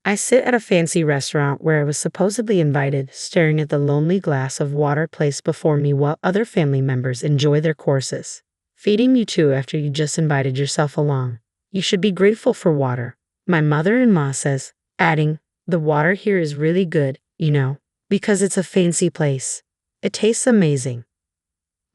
I sit at a fancy restaurant where I was supposedly invited, staring at the lonely glass of water placed before me while other family members enjoy their courses. Feeding you too after you just invited yourself along. You should be grateful for water, my mother-in-law says, adding, the water here is really good, because it's a fancy place. It tastes amazing.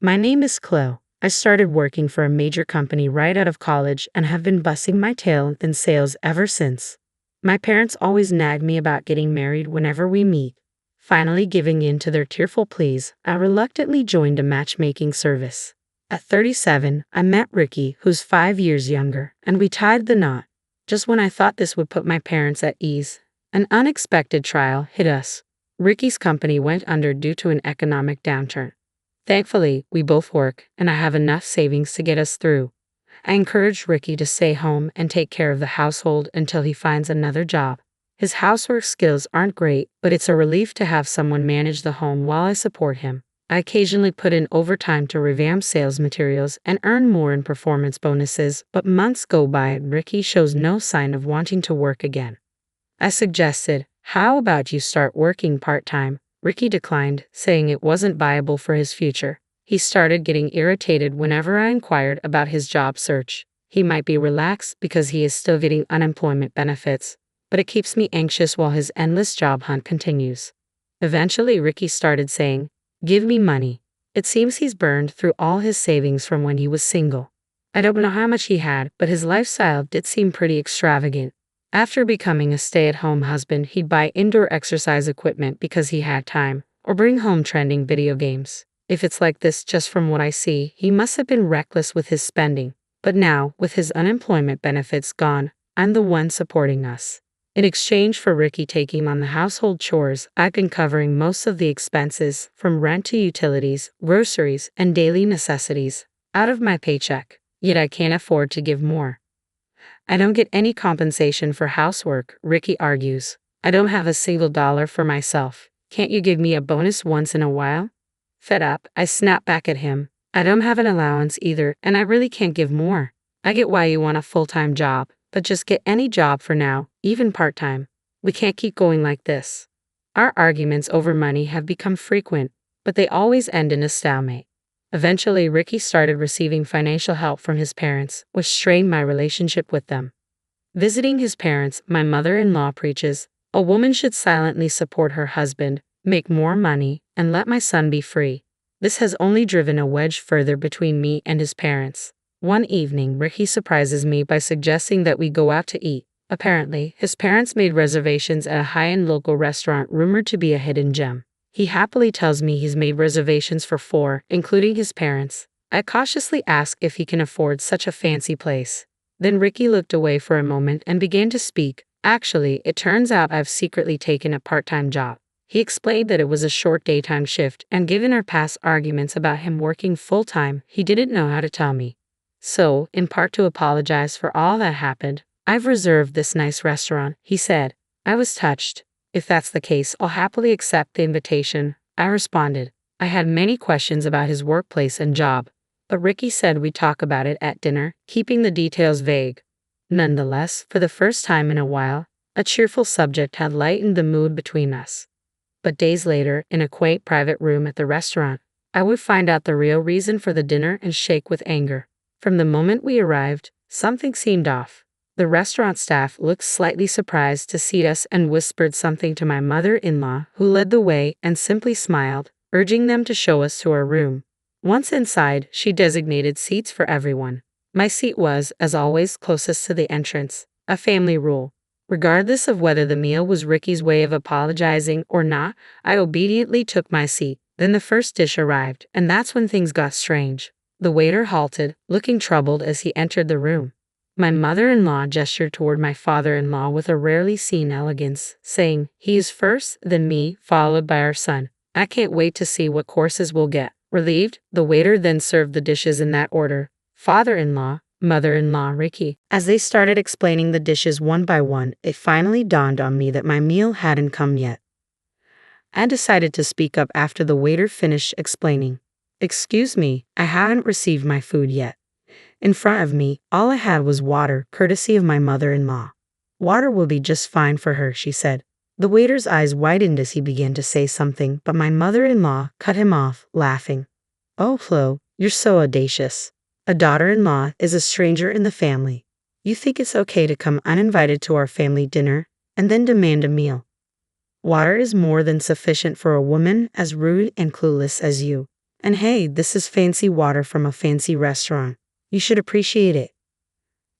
My name is Chloe. I started working for a major company right out of college and have been busting my tail in sales ever since. My parents always nag me about getting married whenever we meet. Finally giving in to their tearful pleas, I reluctantly joined a matchmaking service. At 37, I met Ricky, who's 5 years younger, and we tied the knot. Just when I thought this would put my parents at ease, an unexpected trial hit us. Ricky's company went under due to an economic downturn. Thankfully, we both work, and I have enough savings to get us through. I encouraged Ricky to stay home and take care of the household until he finds another job. His housework skills aren't great, but it's a relief to have someone manage the home while I support him. I occasionally put in overtime to revamp sales materials and earn more in performance bonuses, but months go by and Ricky shows no sign of wanting to work again. I suggested, how about you start working part-time? Ricky declined, saying it wasn't viable for his future. He started getting irritated whenever I inquired about his job search. He might be relaxed because he is still getting unemployment benefits, but it keeps me anxious while his endless job hunt continues. Eventually, Ricky started saying, "Give me money." It seems he's burned through all his savings from when he was single. I don't know how much he had, but his lifestyle did seem pretty extravagant. After becoming a stay-at-home husband, he'd buy indoor exercise equipment because he had time, or bring home trending video games. If it's like this just from what I see, he must have been reckless with his spending. But now, with his unemployment benefits gone, I'm the one supporting us. In exchange for Ricky taking on the household chores, I've been covering most of the expenses, from rent to utilities, groceries, and daily necessities, out of my paycheck. Yet I can't afford to give more. I don't get any compensation for housework, Ricky argues. I don't have a single dollar for myself. Can't you give me a bonus once in a while? Fed up, I snap back at him. I don't have an allowance either, and I really can't give more. I get why you want a full-time job, but just get any job for now, even part-time. We can't keep going like this. Our arguments over money have become frequent, but they always end in a stalemate. Eventually, Ricky started receiving financial help from his parents, which strained my relationship with them. Visiting his parents, my mother-in-law preaches, a woman should silently support her husband, make more money, and let my son be free. This has only driven a wedge further between me and his parents. One evening, Ricky surprises me by suggesting that we go out to eat. Apparently, his parents made reservations at a high-end local restaurant rumored to be a hidden gem. He happily tells me he's made reservations for 4, including his parents. I cautiously ask if he can afford such a fancy place. Then Ricky looked away for a moment and began to speak. Actually, it turns out I've secretly taken a part-time job. He explained that it was a short daytime shift, and given our past arguments about him working full-time, he didn't know how to tell me. So, in part to apologize for all that happened, I've reserved this nice restaurant, he said. I was touched. If that's the case, I'll happily accept the invitation, I responded. I had many questions about his workplace and job, but Ricky said we'd talk about it at dinner, keeping the details vague. Nonetheless, for the first time in a while, a cheerful subject had lightened the mood between us. But days later, in a quaint private room at the restaurant, I would find out the real reason for the dinner and shake with anger. From the moment we arrived, something seemed off. The restaurant staff looked slightly surprised to see us and whispered something to my mother-in-law, who led the way and simply smiled, urging them to show us to our room. Once inside, she designated seats for everyone. My seat was, as always, closest to the entrance, a family rule. Regardless of whether the meal was Ricky's way of apologizing or not, I obediently took my seat. Then the first dish arrived, and that's when things got strange. The waiter halted, looking troubled as he entered the room. My mother-in-law gestured toward my father-in-law with a rarely seen elegance, saying, "He is first, then me, followed by our son. I can't wait to see what courses we'll get." Relieved, the waiter then served the dishes in that order. Father-in-law, mother-in-law, Ricky. As they started explaining the dishes one by one, it finally dawned on me that my meal hadn't come yet. I decided to speak up after the waiter finished explaining. "Excuse me, I haven't received my food yet." In front of me, all I had was water, courtesy of my mother-in-law. Water will be just fine for her, she said. The waiter's eyes widened as he began to say something, but my mother-in-law cut him off, laughing. Oh, Flo, you're so audacious. A daughter-in-law is a stranger in the family. You think it's okay to come uninvited to our family dinner and then demand a meal? Water is more than sufficient for a woman as rude and clueless as you. And hey, this is fancy water from a fancy restaurant. You should appreciate it.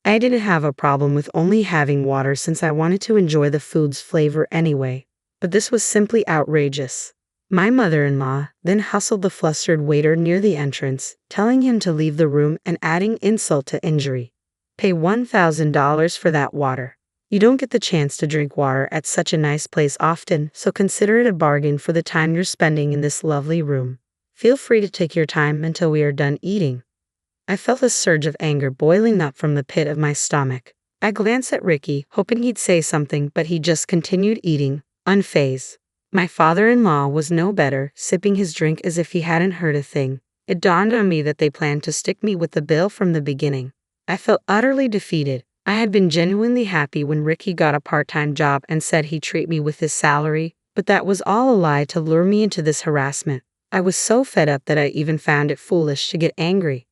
I didn't have a problem with only having water since I wanted to enjoy the food's flavor anyway, but this was simply outrageous. My mother-in-law then hustled the flustered waiter near the entrance, telling him to leave the room and adding insult to injury. Pay $1,000 for that water. You don't get the chance to drink water at such a nice place often, so consider it a bargain for the time you're spending in this lovely room. Feel free to take your time until we are done eating. I felt a surge of anger boiling up from the pit of my stomach. I glanced at Ricky, hoping he'd say something, but he just continued eating, unfazed. My father-in-law was no better, sipping his drink as if he hadn't heard a thing. It dawned on me that they planned to stick me with the bill from the beginning. I felt utterly defeated. I had been genuinely happy when Ricky got a part-time job and said he'd treat me with his salary, but that was all a lie to lure me into this harassment. I was so fed up that I even found it foolish to get angry.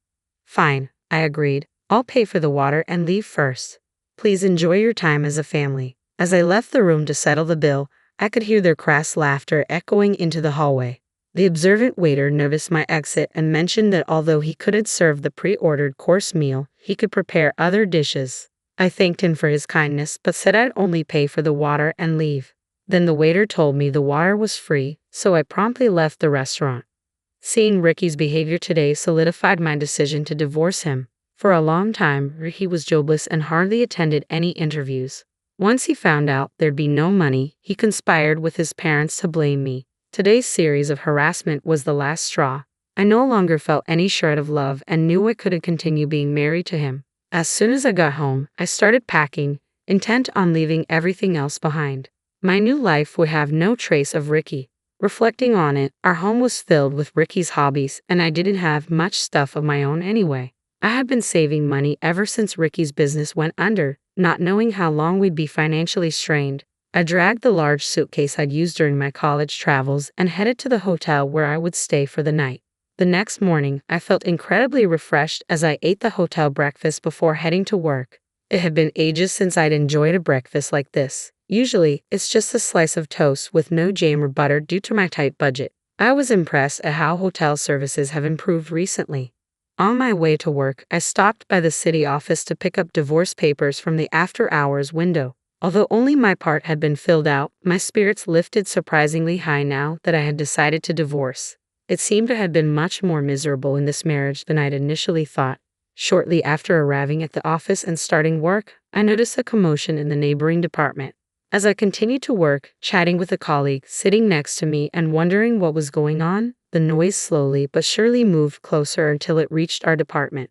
Fine, I agreed. I'll pay for the water and leave first. Please enjoy your time as a family. As I left the room to settle the bill, I could hear their crass laughter echoing into the hallway. The observant waiter noticed my exit and mentioned that although he couldn't serve the pre-ordered course meal, he could prepare other dishes. I thanked him for his kindness, but said I'd only pay for the water and leave. Then the waiter told me the water was free, so I promptly left the restaurant. Seeing Ricky's behavior today solidified my decision to divorce him. For a long time, Ricky was jobless and hardly attended any interviews. Once he found out there'd be no money, he conspired with his parents to blame me. Today's series of harassment was the last straw. I no longer felt any shred of love and knew I couldn't continue being married to him. As soon as I got home, I started packing, intent on leaving everything else behind. My new life would have no trace of Ricky. Reflecting on it, our home was filled with Ricky's hobbies, and I didn't have much stuff of my own anyway. I had been saving money ever since Ricky's business went under, not knowing how long we'd be financially strained. I dragged the large suitcase I'd used during my college travels and headed to the hotel where I would stay for the night. The next morning, I felt incredibly refreshed as I ate the hotel breakfast before heading to work. It had been ages since I'd enjoyed a breakfast like this. Usually, it's just a slice of toast with no jam or butter due to my tight budget. I was impressed at how hotel services have improved recently. On my way to work, I stopped by the city office to pick up divorce papers from the after-hours window. Although only my part had been filled out, my spirits lifted surprisingly high now that I had decided to divorce. It seemed to have been much more miserable in this marriage than I'd initially thought. Shortly after arriving at the office and starting work, I noticed a commotion in the neighboring department. As I continued to work, chatting with a colleague sitting next to me and wondering what was going on, the noise slowly but surely moved closer until it reached our department.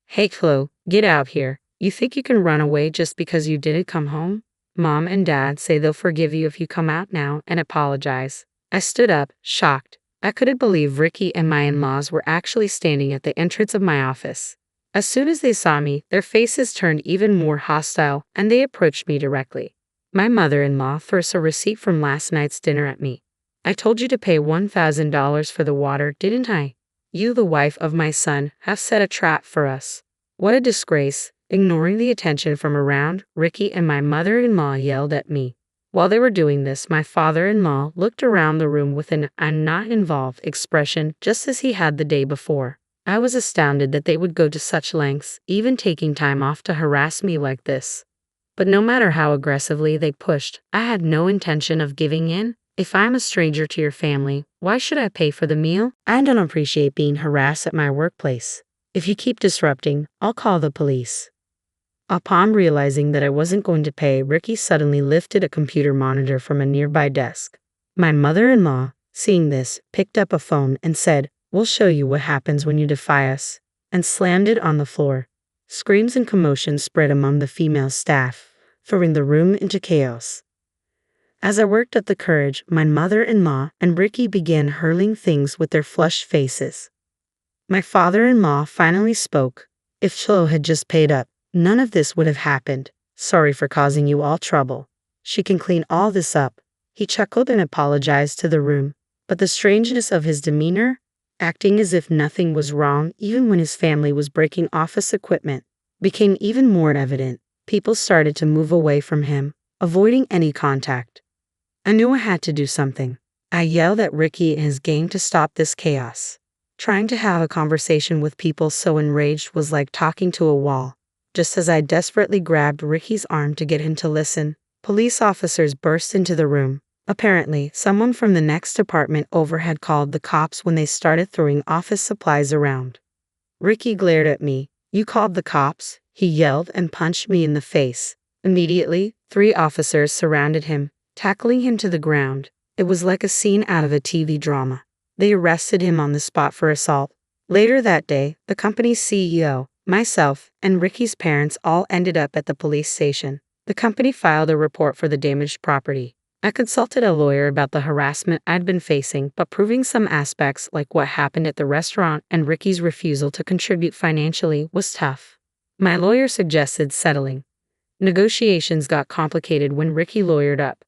Hey Flo, get out here. You think you can run away just because you didn't come home? Mom and Dad say they'll forgive you if you come out now and apologize. I stood up, shocked. I couldn't believe Ricky and my in-laws were actually standing at the entrance of my office. As soon as they saw me, their faces turned even more hostile and they approached me directly. My mother-in-law threw a receipt from last night's dinner at me. I told you to pay $1,000 for the water, didn't I? You, the wife of my son, have set a trap for us. What a disgrace. Ignoring the attention from around, Ricky and my mother-in-law yelled at me. While they were doing this, my father-in-law looked around the room with an "I'm not involved" expression just as he had the day before. I was astounded that they would go to such lengths, even taking time off to harass me like this. But no matter how aggressively they pushed, I had no intention of giving in. If I'm a stranger to your family, why should I pay for the meal? I don't appreciate being harassed at my workplace. If you keep disrupting, I'll call the police. Upon realizing that I wasn't going to pay, Ricky suddenly lifted a computer monitor from a nearby desk. My mother-in-law, seeing this, picked up a phone and said, "We'll show you what happens when you defy us," and slammed it on the floor. Screams and commotion spread among the female staff, throwing the room into chaos. As I worked up the courage, my mother-in-law and Ricky began hurling things with their flushed faces. My father-in-law finally spoke. If Flo had just paid up, none of this would have happened. Sorry for causing you all trouble. She can clean all this up. He chuckled and apologized to the room, but the strangeness of his demeanor, acting as if nothing was wrong even when his family was breaking office equipment, became even more evident. People started to move away from him, avoiding any contact. I knew I had to do something. I yelled at Ricky and his gang to stop this chaos. Trying to have a conversation with people so enraged was like talking to a wall. Just as I desperately grabbed Ricky's arm to get him to listen, police officers burst into the room. Apparently, someone from the next apartment over had called the cops when they started throwing office supplies around. Ricky glared at me. "You called the cops?" he yelled and punched me in the face. Immediately, 3 officers surrounded him, tackling him to the ground. It was like a scene out of a TV drama. They arrested him on the spot for assault. Later that day, the company's CEO, myself, and Ricky's parents all ended up at the police station. The company filed a report for the damaged property. I consulted a lawyer about the harassment I'd been facing, but proving some aspects like what happened at the restaurant and Ricky's refusal to contribute financially was tough. My lawyer suggested settling. Negotiations got complicated when Ricky lawyered up.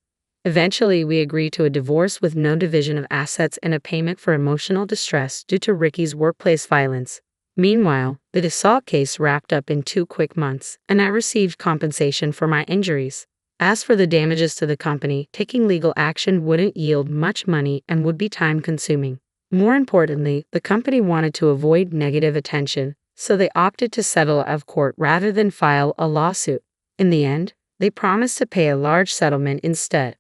Eventually, we agreed to a divorce with no division of assets and a payment for emotional distress due to Ricky's workplace violence. Meanwhile, the assault case wrapped up in 2 quick months, and I received compensation for my injuries. As for the damages to the company, taking legal action wouldn't yield much money and would be time-consuming. More importantly, the company wanted to avoid negative attention, so they opted to settle out of court rather than file a lawsuit. In the end, they promised to pay a large settlement instead.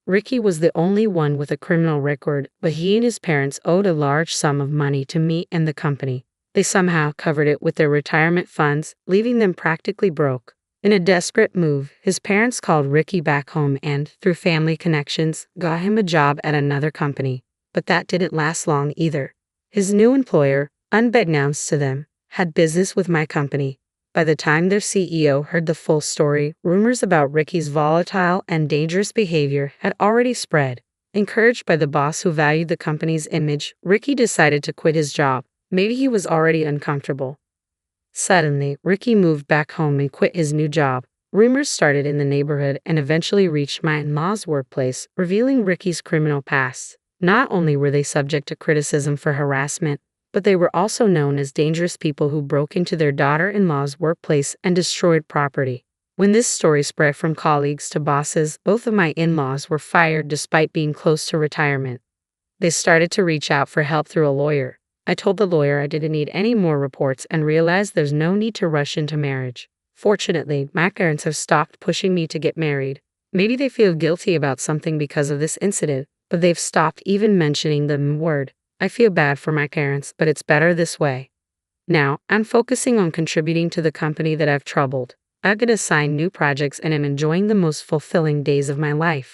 Ricky was the only one with a criminal record, but he and his parents owed a large sum of money to me and the company. They somehow covered it with their retirement funds, leaving them practically broke. In a desperate move, his parents called Ricky back home and, through family connections, got him a job at another company. But that didn't last long either. His new employer, unbeknownst to them, had business with my company. By the time their CEO heard the full story, rumors about Ricky's volatile and dangerous behavior had already spread. Encouraged by the boss who valued the company's image, Ricky decided to quit his job. Maybe he was already uncomfortable. Suddenly, Ricky moved back home and quit his new job. Rumors started in the neighborhood and eventually reached my in-law's workplace, revealing Ricky's criminal past. Not only were they subject to criticism for harassment, but they were also known as dangerous people who broke into their daughter-in-law's workplace and destroyed property. When this story spread from colleagues to bosses, both of my in-laws were fired despite being close to retirement. They started to reach out for help through a lawyer. I told the lawyer I didn't need any more reports and realized there's no need to rush into marriage. Fortunately, my parents have stopped pushing me to get married. Maybe they feel guilty about something because of this incident, but they've stopped even mentioning the M word. I feel bad for my parents, but it's better this way. Now, I'm focusing on contributing to the company that I've troubled. I've been assigned new projects and am enjoying the most fulfilling days of my life.